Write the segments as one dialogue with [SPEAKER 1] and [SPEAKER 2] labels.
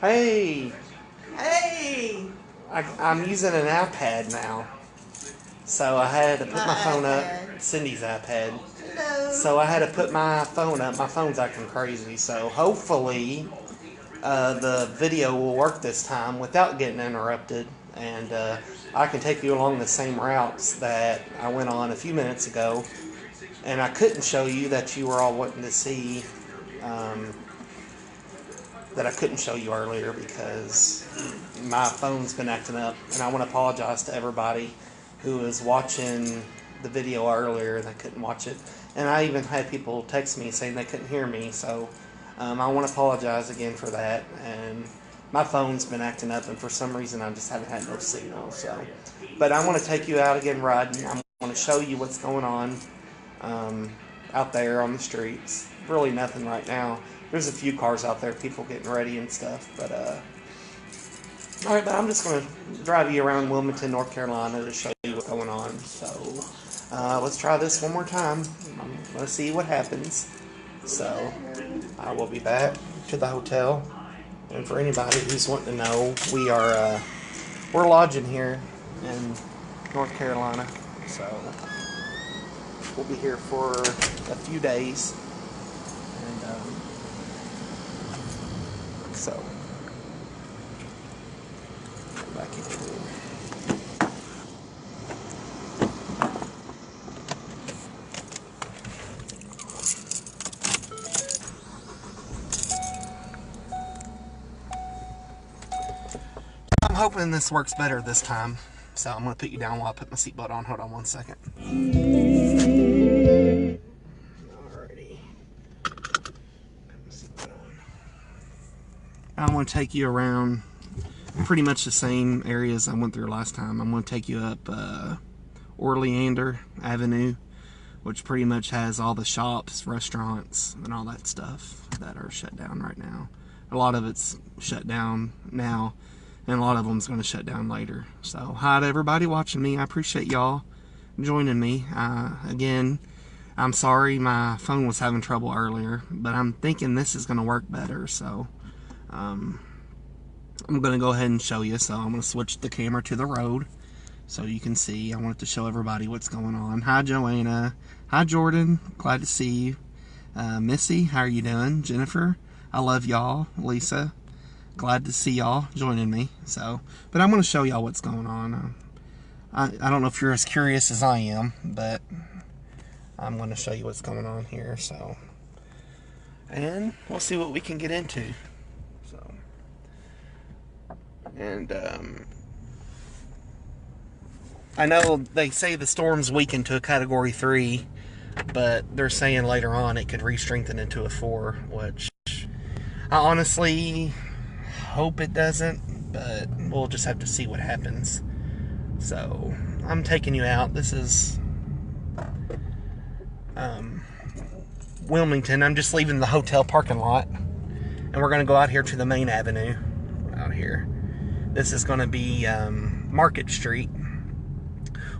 [SPEAKER 1] Hey,
[SPEAKER 2] Hey!
[SPEAKER 1] I'm using an iPad now. So I had to put my
[SPEAKER 2] My
[SPEAKER 1] phone up,
[SPEAKER 2] iPad.
[SPEAKER 1] Cindy's iPad.
[SPEAKER 2] Hello.
[SPEAKER 1] So I had to put my phone up. My phone's acting crazy. So hopefully the video will work this time without getting interrupted. And I can take you along the same routes that I went on a few minutes ago. And I couldn't show you that you were all wanting to see. Um, that I couldn't show you earlier because my phone's been acting up, and I want to apologize to everybody who was watching the video earlier that couldn't watch it. And I even had people text me saying they couldn't hear me, so I want to apologize again for that. And my phone's been acting up, and for some reason I just haven't had no signal. So, but I want to take you out again riding. I want to show you what's going on um, out there on the streets. Really nothing right now. There's a few cars out there, people getting ready and stuff. But all right, but I'm just going to drive you around Wilmington, North Carolina to show you what's going on. So let's try this one more time. I'm going to see what happens. So I will be back to the hotel. And for anybody who's wanting to know, we're lodging here in North Carolina. So we'll be here for a few days. And so back in. I'm hoping this works better this time. So I'm going to put you down while I put my seatbelt on. Hold on one second. Alrighty. I'm going to take you around pretty much the same areas I went through last time. I'm going to take you up Oleander Avenue, which pretty much has all the shops, restaurants, and all that stuff that are shut down right now. A lot of it's shut down now, and a lot of them's going to shut down later. So, hi to everybody watching me. I appreciate y'all joining me. Again, I'm sorry my phone was having trouble earlier, but I'm thinking this is going to work better. So, I'm going to go ahead and show you. So, I'm going to switch the camera to the road so you can see. I wanted to show everybody what's going on. Hi, Joanna. Hi, Jordan. Glad to see you. Missy, how are you doing? Jennifer, I love y'all. Lisa, glad to see y'all joining me. So, but I'm going to show y'all what's going on. I don't know if you're as curious as I am, but I'm going to show you what's going on here. So, and we'll see what we can get into. So, and I know they say the storm's weakened to a Category 3, but they're saying later on it could re-strengthen into a 4, which I honestly hope it doesn't, but we'll just have to see what happens. So, I'm taking you out. This is Wilmington. I'm just leaving the hotel parking lot, and we're going to go out here to the main avenue out here. This is going to be Market Street,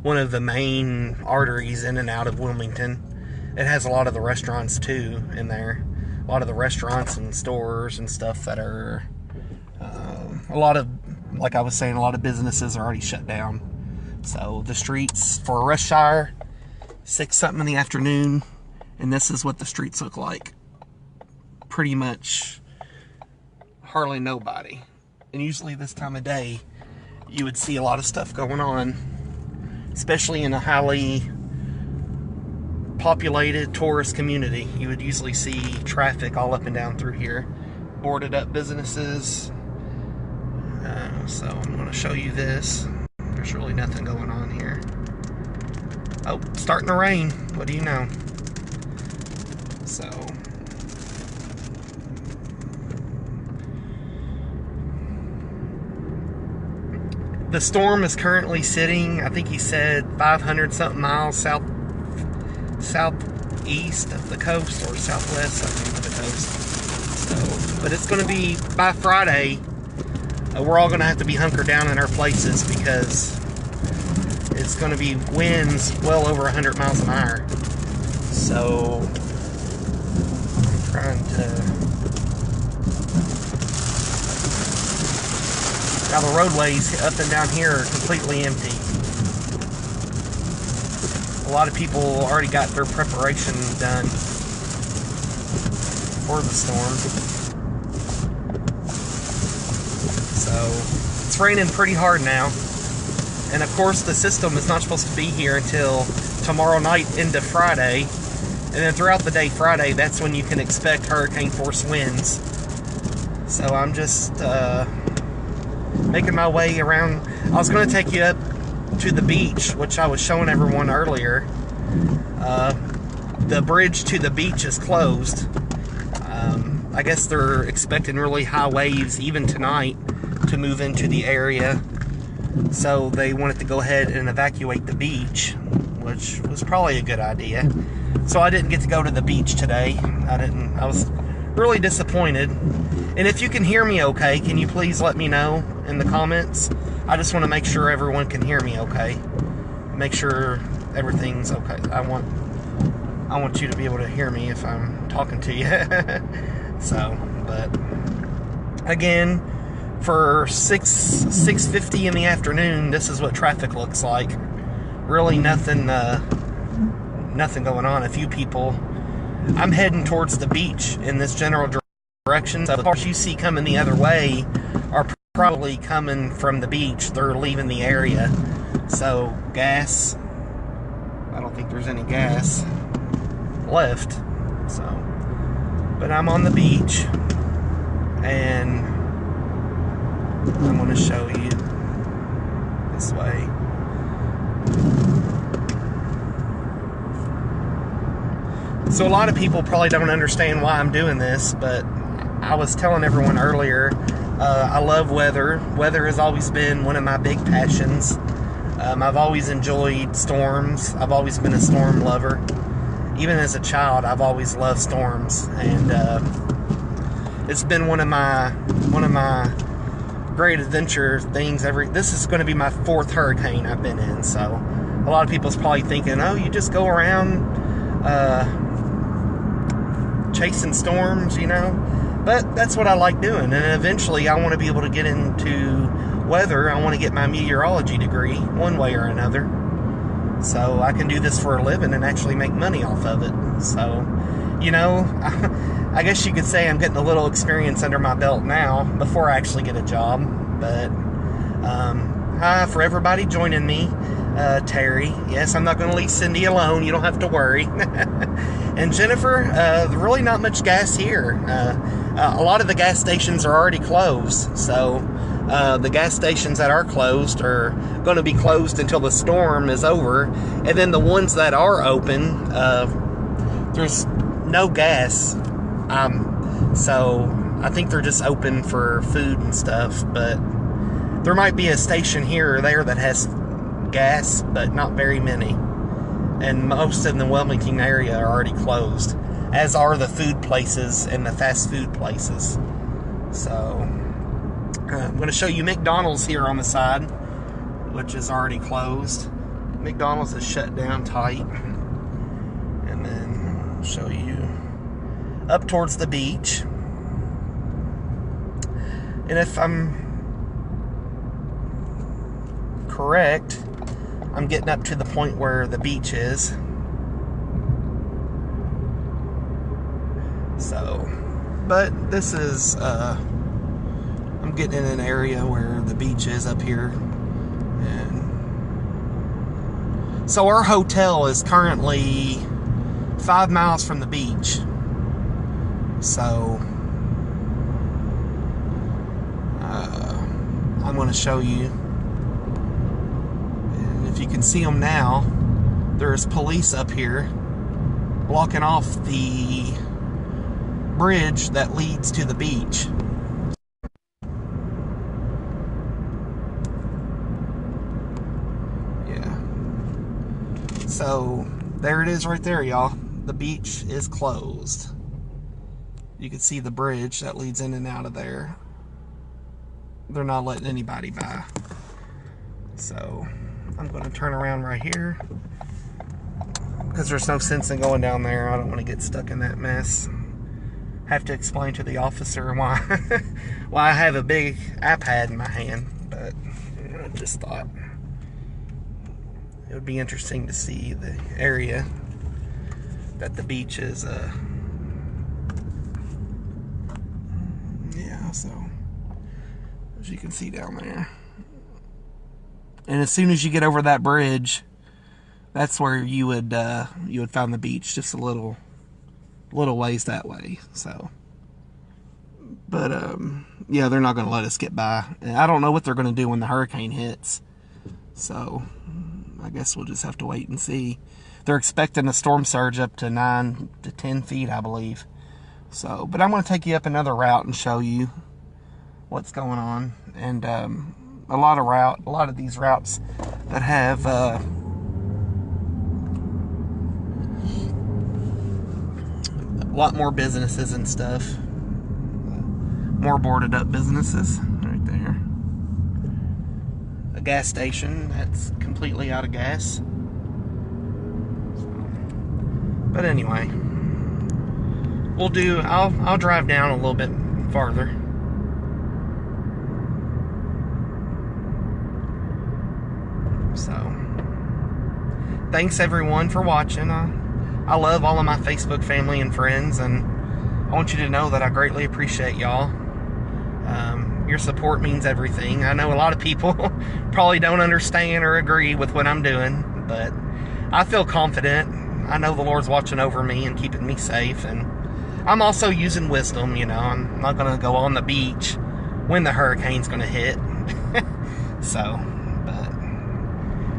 [SPEAKER 1] one of the main arteries in and out of Wilmington. It has a lot of the restaurants too in there. A lot of the restaurants and stores and stuff that are a lot of, like I was saying, a lot of businesses are already shut down. So the streets for rush hour, 6 something in the afternoon, and this is what the streets look like. Pretty much hardly nobody. And usually this time of day you would see a lot of stuff going on, especially in a highly populated tourist community. You would usually see traffic all up and down through here, boarded up businesses. So I'm going to show you this. There's really nothing going on here. Oh, starting to rain. What do you know? So the storm is currently sitting, I think he said 500 something miles southeast of the coast, or southwest of the coast. So, but it's going to be, by Friday, we're all going to have to be hunkered down in our places because it's going to be winds well over 100 miles an hour. So, I'm trying to Now the roadways up and down here are completely empty. A lot of people already got their preparation done for the storm. So it's raining pretty hard now. And of course the system is not supposed to be here until tomorrow night into Friday. And then throughout the day Friday, that's when you can expect hurricane force winds. So I'm just making my way around. I was going to take you up to the beach, which I was showing everyone earlier. The bridge to the beach is closed. I guess they're expecting really high waves even tonight to move into the area. So they wanted to go ahead and evacuate the beach, which was probably a good idea. So I didn't get to go to the beach today. I was really disappointed. And if you can hear me okay, can you please let me know in the comments? I just want to make sure everyone can hear me okay. Make sure everything's okay. I want you to be able to hear me if I'm talking to you. So, but again, for 6:50 in the afternoon, this is what traffic looks like. Really nothing going on. A few people. I'm heading towards the beach in this general direction. So the cars you see coming the other way are probably coming from the beach. They're leaving the area. So gas, I don't think there's any gas left. So, but I'm on the beach and I'm going to show you this way. So a lot of people probably don't understand why I'm doing this, but I was telling everyone earlier, I love weather. Weather has always been one of my big passions. I've always enjoyed storms. I've always been a storm lover. Even as a child, I've always loved storms, and it's been one of my great adventure things. This is going to be my 4th hurricane I've been in, so a lot of people's probably thinking, oh, you just go around chasing storms, you know. But that's what I like doing, and eventually I want to be able to get into weather. I want to get my meteorology degree one way or another, so I can do this for a living and actually make money off of it. So, you know, I guess you could say I'm getting a little experience under my belt now before I actually get a job. But hi for everybody joining me. Terry, yes, I'm not going to leave Cindy alone. You don't have to worry. And Jennifer, really not much gas here. A lot of the gas stations are already closed. So the gas stations that are closed are going to be closed until the storm is over. And then the ones that are open, there's no gas. So I think they're just open for food and stuff. But there might be a station here or there that has gas, but not very many. And most in the Wilmington area are already closed, as are the food places and the fast food places. So I'm going to show you McDonald's here on the side, which is already closed. McDonald's is shut down tight. And then I'll show you up towards the beach. And if I'm correct, I'm getting up to the point where the beach is. So, but this is, I'm getting in an area where the beach is up here. And so our hotel is currently 5 miles from the beach. So, I'm going to show you. If you can see them now, there's police up here blocking off the bridge that leads to the beach. Yeah. So there it is right there, y'all. The beach is closed. You can see the bridge that leads in and out of there. They're not letting anybody by. So I'm going to turn around right here because there's no sense in going down there. I don't want to get stuck in that mess. Have to explain to the officer why I have a big iPad in my hand. I just thought it would be interesting to see the area that the beach is. Yeah, so as you can see down there, and as soon as you get over that bridge, that's where you would find the beach, just a little ways that way. So, but yeah, they're not going to let us get by. And I don't know what they're going to do when the hurricane hits. So, I guess we'll just have to wait and see. They're expecting a storm surge up to 9 to 10 feet, I believe. So, but I'm going to take you up another route and show you what's going on. And a lot of these routes that have a lot more businesses and stuff, more boarded up businesses right there. A gas station that's completely out of gas. But anyway, I'll drive down a little bit farther. So, thanks everyone for watching. I love all of my Facebook family and friends, and I want you to know that I greatly appreciate y'all. Your support means everything. I know a lot of people probably don't understand or agree with what I'm doing, but I feel confident. I know the Lord's watching over me and keeping me safe, and I'm also using wisdom. You know, I'm not going to go on the beach when the hurricane's going to hit. So,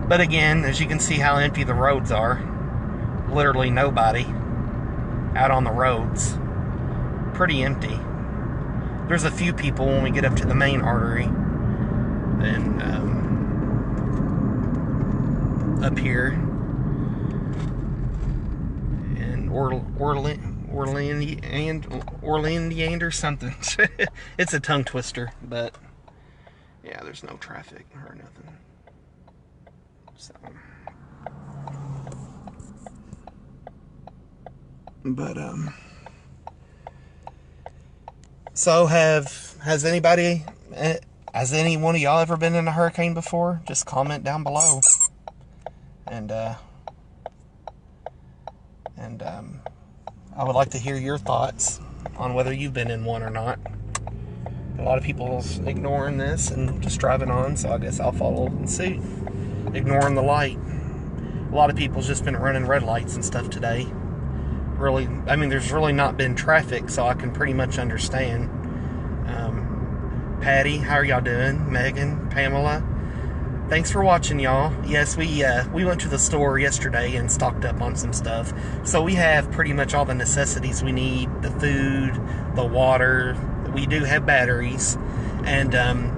[SPEAKER 1] but again, as you can see how empty the roads are, literally nobody out on the roads. Pretty empty. There's a few people when we get up to the main artery, and up here in Orland or something. It's a tongue twister, but yeah, there's no traffic or nothing. So, but so has any one of y'all ever been in a hurricane before? Just comment down below, and I would like to hear your thoughts on whether you've been in one or not. A lot of people's ignoring this and just driving on, so I guess I'll follow in suit, ignoring the light. A lot of people's just been running red lights and stuff today. Really, I mean, there's really not been traffic, so I can pretty much understand. Patty, how are y'all doing? Megan, Pamela, thanks for watching, y'all. Yes, we went to the store yesterday and stocked up on some stuff, so we have pretty much all the necessities we need: the food, the water. We do have batteries, and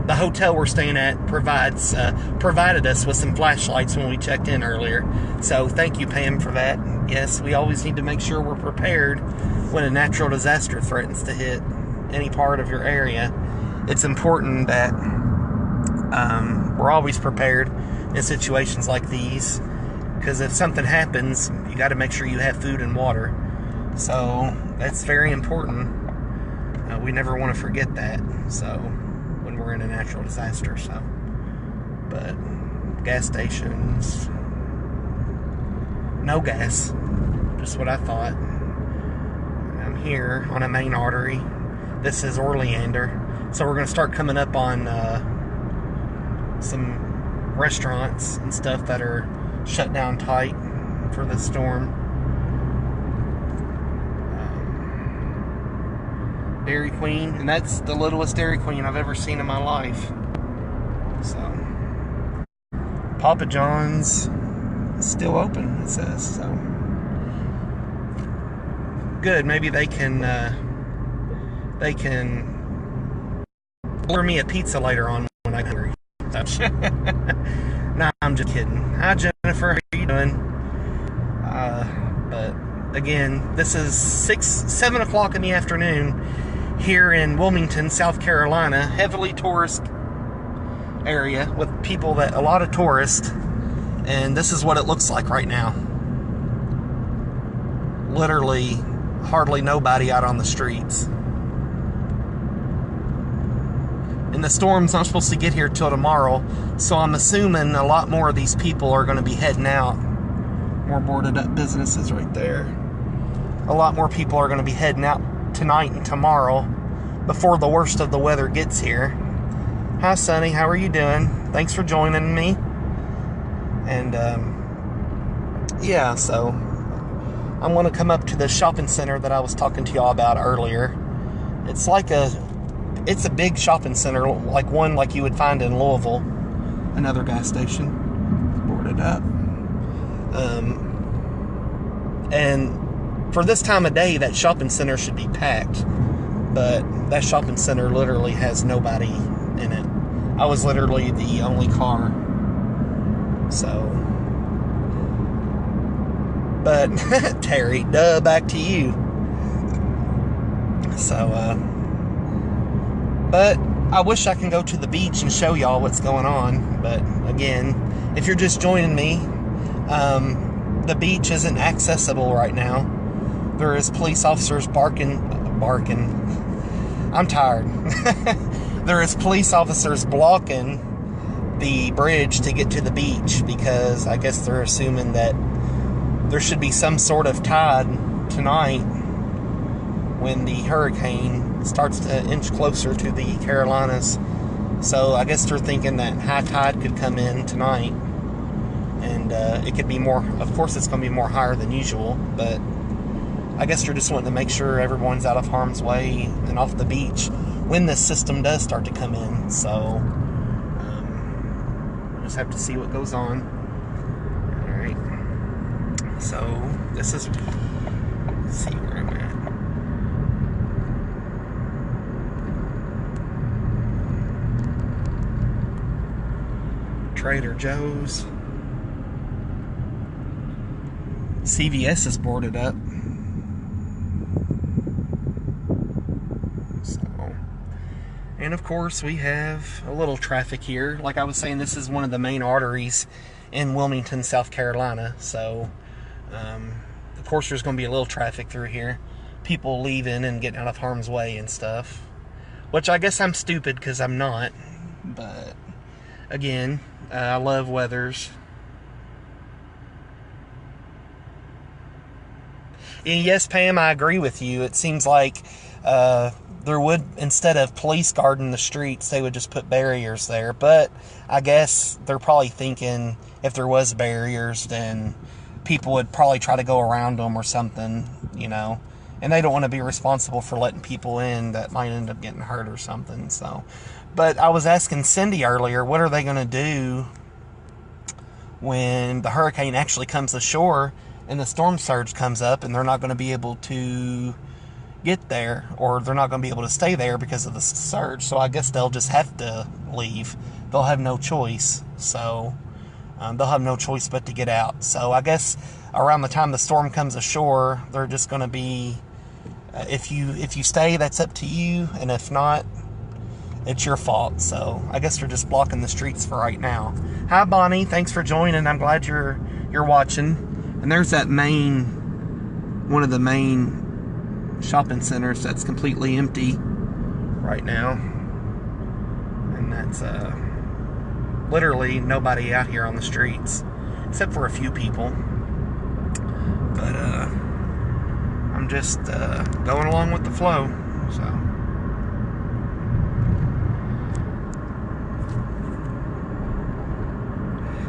[SPEAKER 1] the hotel we're staying at provided us with some flashlights when we checked in earlier. So thank you, Pam, for that. Yes, we always need to make sure we're prepared when a natural disaster threatens to hit any part of your area. It's important that we're always prepared in situations like these, because if something happens, you got to make sure you have food and water. So that's very important. We never want to forget that. So when we're in a natural disaster. So, but gas stations, no gas. Just what I thought. I'm here on a main artery. This is Orleander. So we're going to start coming up on some restaurants and stuff that are shut down tight for the storm. Dairy Queen, and that's the littlest Dairy Queen I've ever seen in my life. So, Papa John's is still open, it says. So, good. Maybe they can order me a pizza later on when I'm hungry. Nah, I'm just kidding. Hi, Jennifer. How are you doing? But again, this is 7 o'clock in the afternoon here in Wilmington, South Carolina. Heavily tourist area with a lot of tourists, and this is what it looks like right now. Literally hardly nobody out on the streets. And the storm's not supposed to get here till tomorrow, so I'm assuming a lot more of these people are going to be heading out. More boarded up businesses right there. A lot more people are going to be heading out tonight and tomorrow before the worst of the weather gets here. Hi, Sonny. How are you doing? Thanks for joining me. And, yeah, so I'm going to come up to the shopping center that I was talking to y'all about earlier. It's a big shopping center, like one like you would find in Louisville. Another gas station. Boarded up. And for this time of day, that shopping center should be packed. But that shopping center literally has nobody in it. I was literally the only car. So. But, Terry, back to you. So, but I wish I can go to the beach and show y'all what's going on. But, again, if you're just joining me, the beach isn't accessible right now. There is police officers barking. I'm tired. There is police officers blocking the bridge to get to the beach because I guess they're assuming that there should be some sort of tide tonight when the hurricane starts to inch closer to the Carolinas. So I guess they're thinking that high tide could come in tonight. And it could be more, of course it's going to be more higher than usual, but I guess they're just wanting to make sure everyone's out of harm's way and off the beach when this system does start to come in. So, we'll just have to see what goes on. Alright. So, this is, let's see where I'm at. Trader Joe's. CVS is boarded up. So, and of course we have a little traffic here. Like I was saying, this is one of the main arteries in Wilmington, South Carolina. So, of course there's going to be a little traffic through here. People leaving and getting out of harm's way and stuff. Which I guess I'm stupid because I'm not. But, again, I love weathers. And yes, Pam, I agree with you. It seems like there would, instead of police guarding the streets, they would just put barriers there. But I guess they're probably thinking if there was barriers, then people would probably try to go around them or something, you know. And they don't want to be responsible for letting people in that might end up getting hurt or something. So, but I was asking Cindy earlier, what are they going to do when the hurricane actually comes ashore and the storm surge comes up and they're not going to be able to get there, or they're not going to be able to stay there because of the surge. So I guess they'll just have to leave. They'll have no choice. So they'll have no choice but to get out. So I guess around the time the storm comes ashore, they're just going to be, if you stay, that's up to you, and if not, it's your fault. So I guess they're just blocking the streets for right now. Hi, Bonnie. Thanks for joining. I'm glad you're watching. And there's that one of the main shopping centers that's completely empty right now. And that's literally nobody out here on the streets, except for a few people. But I'm just going along with the flow.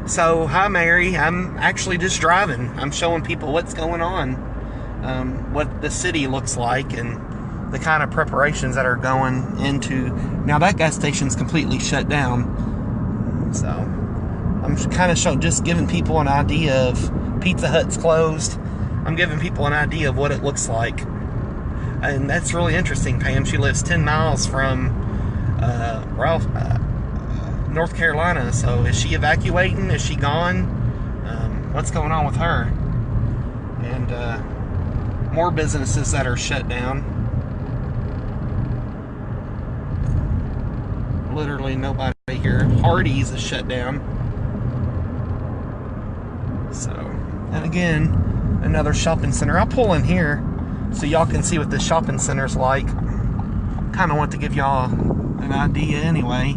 [SPEAKER 1] So, hi Mary, I'm actually just driving. I'm showing people what's going on, what the city looks like, and the kind of preparations that are going into. Now that gas station's completely shut down, so I'm kind of just giving people an idea of Pizza Hut's closed. I'm giving people an idea of what it looks like, and that's really interesting. Pam, she lives 10 miles from North Carolina. So is she evacuating? Is she gone? What's going on with her? And more businesses that are shut down. Literally nobody here. Hardee's is shut down. So, and again, another shopping center. I'll pull in here so y'all can see what this shopping center's like. Kind of want to give y'all an idea anyway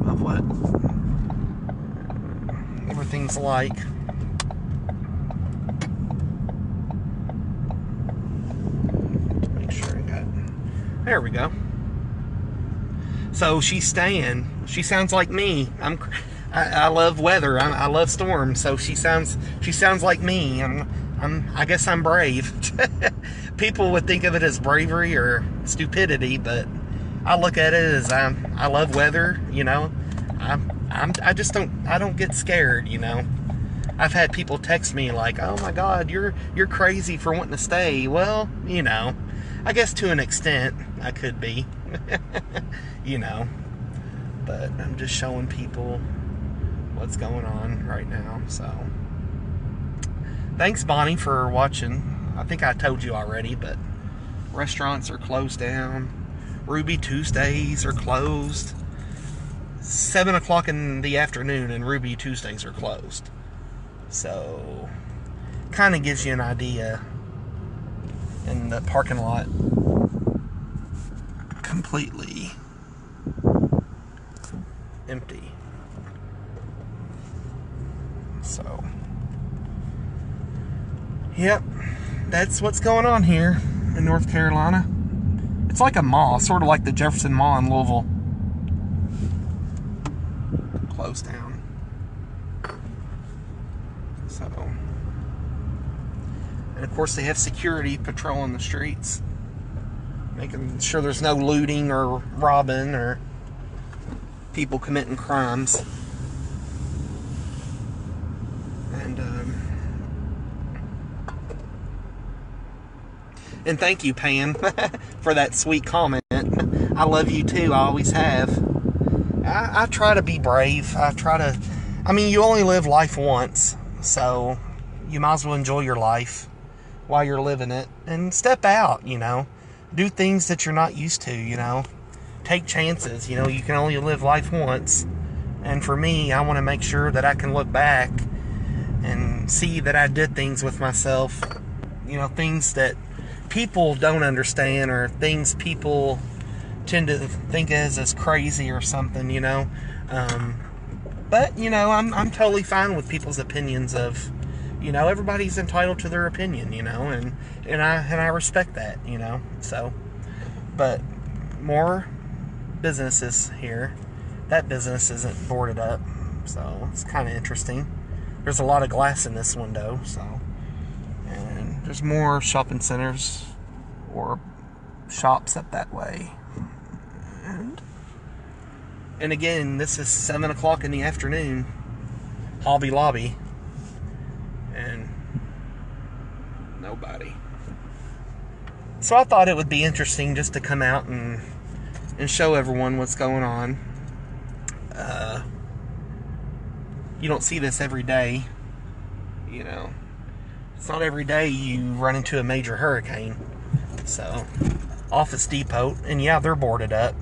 [SPEAKER 1] of what everything's like. Make sure I got. There we go. So she's staying. She sounds like me. I love weather. I love storms. So she sounds like me. I guess I'm brave. People would think of it as bravery or stupidity, but I look at it as I love weather. You know, I just don't get scared. You know, I've had people text me like, "Oh my God, you're crazy for wanting to stay." Well, you know, I guess to an extent I could be. You know, but I'm just showing people what's going on right now. So thanks, Bonnie, for watching. I think I told you already, but restaurants are closed down. Ruby Tuesdays are closed. 7 o'clock in the afternoon and Ruby Tuesdays are closed. So kind of gives you an idea. In the parking lot completely empty. So, yep, that's what's going on here in North Carolina. It's like a mall, sort of like the Jefferson Mall in Louisville. Closed down. So, and of course they have security patrolling the streets, making sure there's no looting or robbing or people committing crimes. And thank you, Pam, for that sweet comment. I love you too. I always have. I try to be brave. I mean, you only live life once, so you might as well enjoy your life while you're living it and step out, you know. Do things that you're not used to, you know. Take chances, you know. You can only live life once. And for me, I want to make sure that I can look back and see that I did things with myself, you know, things that people don't understand or things people tend to think as crazy or something, you know. But, you know, I'm totally fine with people's opinions of, you know, everybody's entitled to their opinion, you know, and I respect that, you know. So, but more businesses here. That business isn't boarded up, so it's kind of interesting. There's a lot of glass in this window, so. And there's more shopping centers or shops up that way. And again, this is 7 o'clock in the afternoon. Hobby Lobby. And nobody. So I thought it would be interesting just to come out and show everyone what's going on. You don't see this every day, you know. It's not every day you run into a major hurricane. So, Office Depot, and yeah, they're boarded up.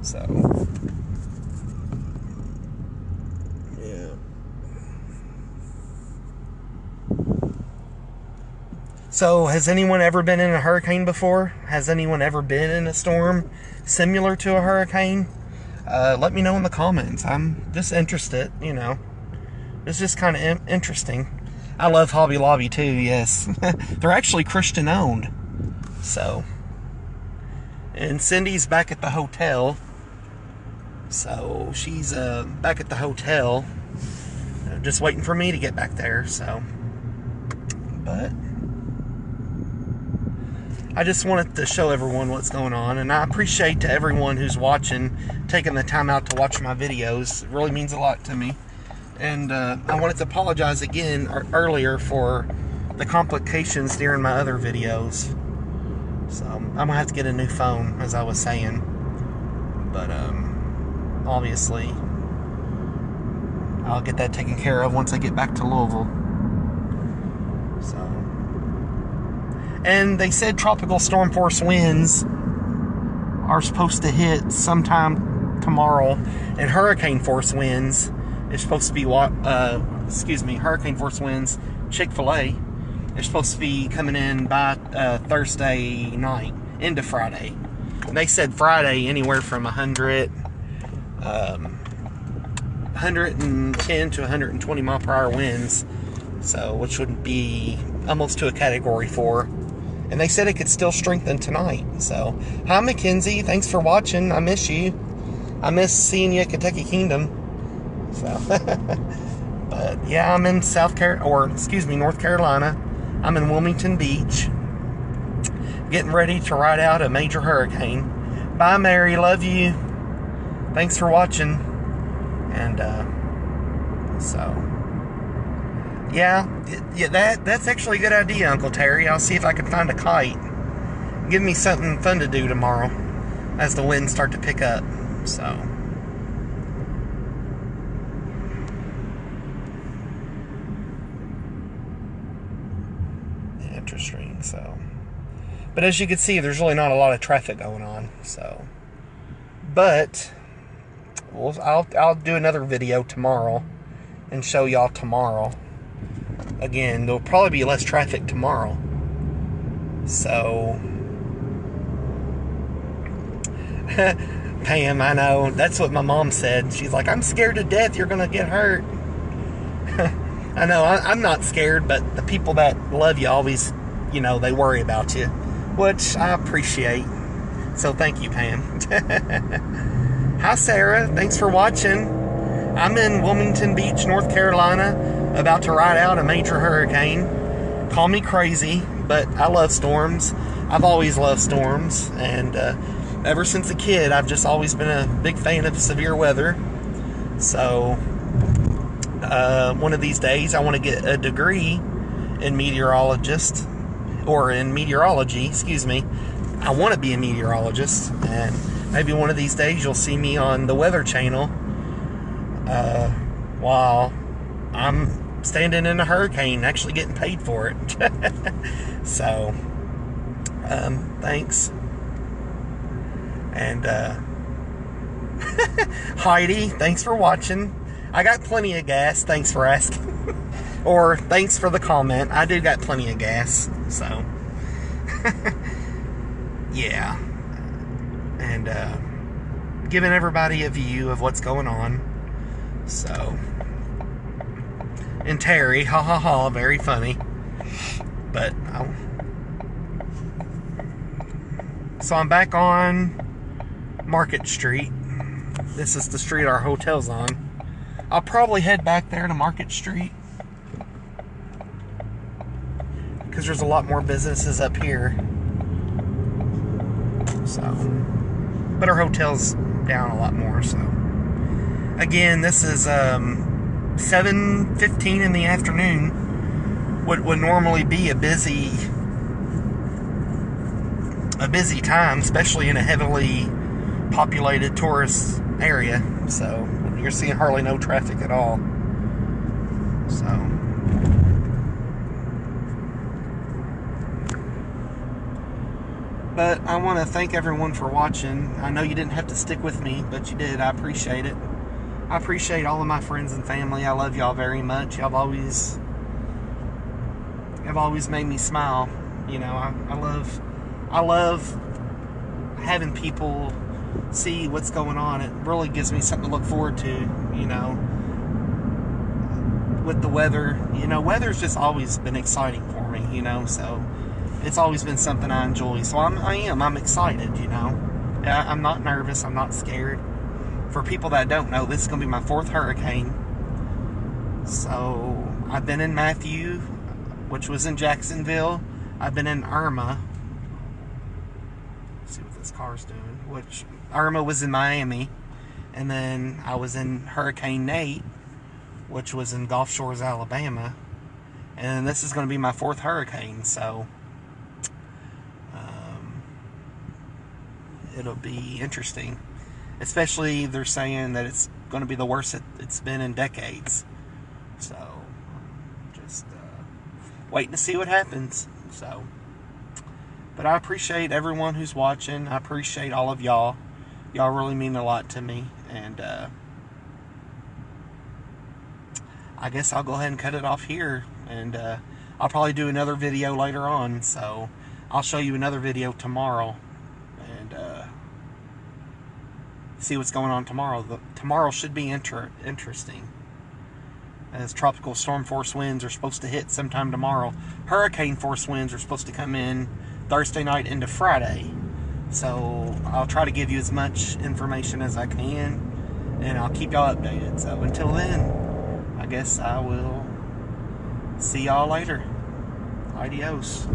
[SPEAKER 1] So, yeah. So, has anyone ever been in a hurricane before? Has anyone ever been in a storm similar to a hurricane? Let me know in the comments. I'm just interested, you know. It's just kind of interesting. I love Hobby Lobby too, yes. They're actually Christian owned. So. And Cindy's back at the hotel. So she's back at the hotel. Just waiting for me to get back there, so. But I just wanted to show everyone what's going on, and I appreciate to everyone who's watching, taking the time out to watch my videos. It really means a lot to me. And I wanted to apologize again earlier for the complications during my other videos. So I'm gonna have to get a new phone, as I was saying. But obviously I'll get that taken care of once I get back to Louisville. So, and they said tropical storm force winds are supposed to hit sometime tomorrow, and hurricane force winds is supposed to be hurricane force winds, Chick-fil-A, is supposed to be coming in by Thursday night into Friday. And they said Friday anywhere from 110 to 120 mile per hour winds, so which would be almost to a category 4. And they said it could still strengthen tonight. So, hi Mackenzie, thanks for watching. I miss you. I miss seeing you at Kentucky Kingdom. So, but yeah, I'm in North Carolina. I'm in Wilmington Beach, getting ready to ride out a major hurricane. Bye, Mary. Love you. Thanks for watching. And so, yeah, that's actually a good idea, Uncle Terry. I'll see if I can find a kite. Give me something fun to do tomorrow as the winds start to pick up. So, interesting. So, but as you can see, there's really not a lot of traffic going on. So, but I'll do another video tomorrow and show y'all tomorrow. Again, there'll probably be less traffic tomorrow. So, Pam, I know. That's what my mom said. She's like, I'm scared to death you're going to get hurt. I know, I'm not scared, but the people that love you always, they worry about you, which I appreciate. So thank you, Pam. Hi, Sarah. Thanks for watching. I'm in Wilmington Beach, North Carolina, about to ride out a major hurricane. Call me crazy, but I love storms. I've always loved storms, and ever since a kid, I've just always been a big fan of severe weather. So, one of these days, I want to get a degree in meteorology. I want to be a meteorologist, and maybe one of these days you'll see me on the Weather Channel while I'm standing in a hurricane, actually getting paid for it. So, thanks. And Heidi, thanks for watching. I got plenty of gas, thanks for asking. Or thanks for the comment. I do got plenty of gas. So yeah. And giving everybody a view of what's going on. So, and Terry, ha ha ha, very funny. But so I'm back on Market Street. This is the street our hotel's on. I'll probably head back there to Market Street, because there's a lot more businesses up here. So, but our hotel's down a lot more. So, again, this is 7:15 in the afternoon. What would normally be a busy time, especially in a heavily populated tourist area. So you're seeing hardly no traffic at all. So, but I want to thank everyone for watching. I know you didn't have to stick with me, but you did. I appreciate it. I appreciate all of my friends and family. I love y'all very much. Y'all have always made me smile. I love having people see what's going on. It really gives me something to look forward to, with the weather. Weather's just always been exciting for me, so it's always been something I enjoy. So I'm excited, I'm not nervous, I'm not scared. For people that don't know, this is going to be my 4th hurricane. So, I've been in Matthew, which was in Jacksonville. I've been in Irma. Let's see what this car's doing. Which, Irma was in Miami. And then I was in Hurricane Nate, which was in Gulf Shores, Alabama. And this is going to be my 4th hurricane. So, it'll be interesting. Especially, they're saying that it's going to be the worst it's been in decades. So, just waiting to see what happens. So, but I appreciate everyone who's watching. I appreciate all of y'all. Y'all really mean a lot to me. And I guess I'll go ahead and cut it off here. And I'll probably do another video later on. So, I'll show you another video tomorrow. And see what's going on tomorrow. Tomorrow should be interesting, as tropical storm force winds are supposed to hit sometime tomorrow. Hurricane force winds are supposed to come in Thursday night into Friday. So I'll try to give you as much information as I can, and I'll keep y'all updated. So until then, I guess I will see y'all later. Adios.